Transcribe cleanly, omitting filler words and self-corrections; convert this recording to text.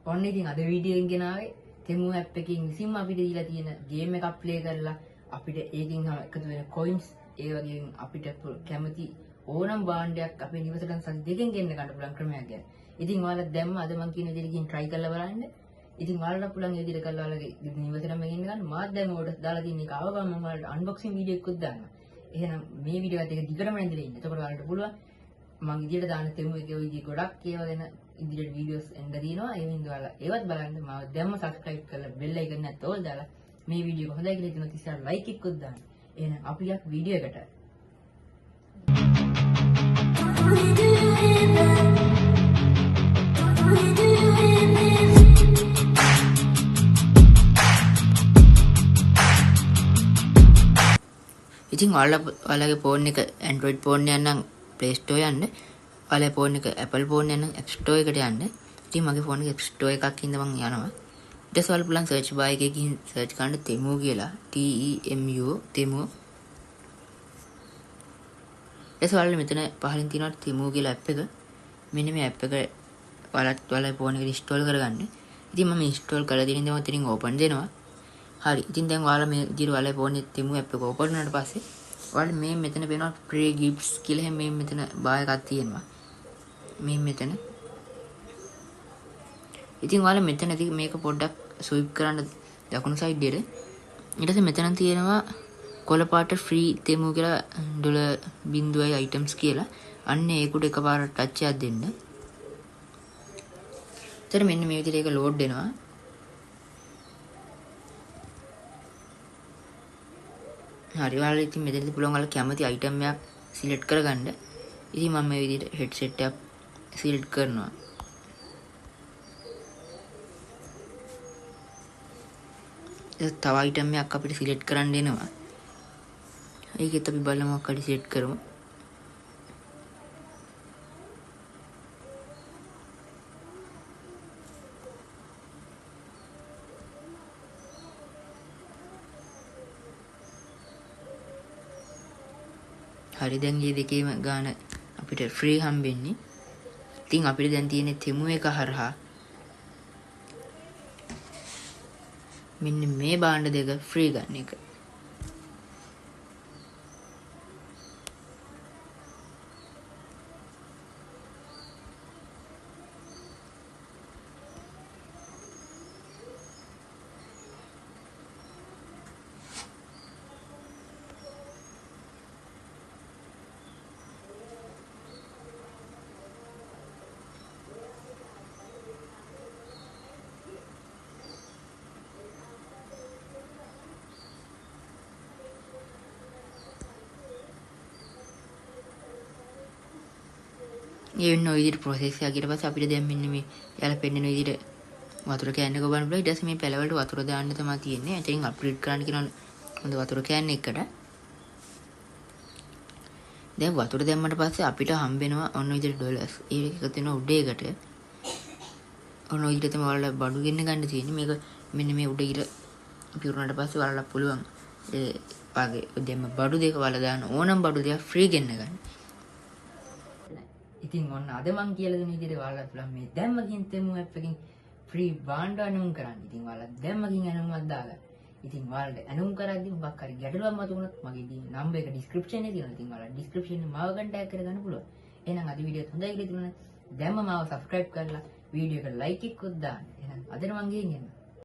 ඔන්න ඉතින් අද වීඩියෝ එකෙන් ගෙනාවේ තෙමු ඇප් එකකින් විසින්ම අපිට දීලා තියෙන ගේම් එකක් ප්ලේ කරලා අපිට ඒකෙන් එකතු වෙන කොයින්ස් ඒ වගේම අපිට කැමති ඕනම් භාණ්ඩයක් අපේ නිවසට සති දෙකෙන් ගෙන්න ගන්න පුළුවන් ක්‍රමයක් ගැන. ඉතින් ඔයාලා දැම්ම අද මම කියන විදිහට ගිහින් try කරලා බලන්න. ඉතින් ඔයාලට පුළුවන් මේ විදිහට කරලා ඔයාලගේ නිවසටම ගෙන්න ගන්න. මාත් දැන් ඔයාලට දාලා තියෙන එක ආව ගමන් මම ඔයාලට අන්බොක්සින් වීඩියෝ එකකුත් දානවා. එහෙනම් මේ වීඩියෝ එකත් එක දිගටම ඉඳලා ඉන්න. එතකොට ඔයාලට පුළුවන් මම ඉදිරියට දාන තෙමු එකේ ඔය විදිහ ගොඩක් ඒවා ගැන ඉදිරියට වීඩියෝස් එන්න දිනවා. ඒ හින්දා ඔයාලා ඒවත් බලන්න. මම දැම්ම subscribe කරලා bell icon එකත් ඕල් දාලා මේ වීඩියෝ එක හොඳයි කියලා හිතනොත් ඉස්සරහ like එකකුත් දාන්න. එහෙනම් අපි යක් වීඩියෝ එකට. ඉතින් ඔයාලගේ ෆෝන් එක Android ෆෝන් එකක් නම් Play Store යන්න. ඔයාලගේ ෆෝන් එක Apple ෆෝන් එකක් නම් App Store එකට යන්න. ඉතින් මගේ ෆෝන් එක App Store එකක් හින්දා මම යනවා. ඊට පස්සේ ඔයාලා පුළුවන් search bar එකේ ගිහින් search කරන්න තෙමු කියලා. TEMU තෙමු. ඊට ඔයාලා මෙතන පහලින් තියෙනවා තෙමු කියලා app එක. මෙන්න මේ app එක ඔයාලගේ ෆෝන් එකට install කරගන්න. ඉතින් මම install කරලා තියෙන ඉඳන් මෙතනින් open දෙනවා. හරි. ඉතින් දැන් ඔයාලා මේ විදිහට ඔයාලගේ ෆෝන් එකේ තෙමු app එක open වුණාට පස්සේ ඔයාලා මේ මෙතන පේනවා free gifts කියලා එහෙම මේ මෙතන bar එකක් තියෙනවා. මේ මෙතන. ඉතින් ඔයාලා මෙතනදී මේක පොඩ්ඩක් swipe කරන්න දකුණු side එකට. ඊට පස්සේ මෙතන තියෙනවා කොළ පාට free තෙමු කියලා $0 items කියලා. අන්න ඒකට එකපාරට touch එකක් දෙන්න. ඊට මෙන්න මේ විදිහට ඒක load වෙනවා. හරි ඔයාලා ඉතින් මෙතනදී පුළුවන් ඔයාලා කැමති item එකක් select කරගන්න. ඉතින් මම මේ විදිහට headset එකක් select කරනවා. තව item එකක් අපිට select කරන්න එනවා. ඒකෙත් අපි බලමු මොකක් හරි select කරමු. හරි දැන් මේ දෙකේම ගාන අපිට free හම්බෙන්නේ. ඉතින් අපිට දැන් තියෙන්නේ තෙමු එක හරහා මෙන්න මේ භාණ්ඩ දෙක free ගන්න එක. ඒ වෙන ඔය විදිහට process එක ඊට පස්සේ අපිට දැන් මෙන්න මේ යාලා පෙන්නන විදිහට වතුර කෑන් එක ගන්න පුළුවන්. ඊට පස්සේ මේ පැලවලට වතුර දාන්න තමයි තියෙන්නේ. එතනින් අප්ග්‍රේඩ් කරන්න කියන හොඳ වතුර කෑන් එකකට. දැන් වතුර දැම්මට පස්සේ අපිට හම්බ වෙනවා ඔන්න ඔය විදිහට ඩොලර්ස්. ඒක එකතු වෙනවා උඩ එකට. ඔන්න ඔය විදිහට තමයි ඔයාලා බඩු ගෙන්න ගන්න තියෙන්නේ. මේක මෙන්න මේ උඩ ඉර පිරුණාට පස්සේ ඔයාලා පුළුවන් ඒ වගේ දැන් බඩු දෙක වල දාන ඕනම් බඩු දෙක ෆ්‍රී ගෙන්න ගන්න. ඉතින් ඔන්න අද මම කියලා දෙන විදිහට ඔයාලා පුළුවන් මේ දැම්ම ගින් තෙමු app එකකින් free භාණ්ඩ අනුම් කරන්න. ඉතින් ඔයාලා දැම්ම ගින් අනුම්වත් දාගන්න. ඉතින් ඔයාලට අනුම් කරද්දී මොකක් හරි ගැටලුවක් මතුවුණොත් මගේ නම්බර් එක description එකේ තියෙනවා. ඉතින් ඔයාලා description එකේ මාව contact කරගන්න පුළුවන්. එහෙනම් අද වීඩියෝත් හොඳයි කියලා හිතුණා නම් දැම්ම මාව subscribe කරලා වීඩියෝ එකට like එකකුත් දාන්න. එහෙනම් අදට මම ගිහින් එනවා.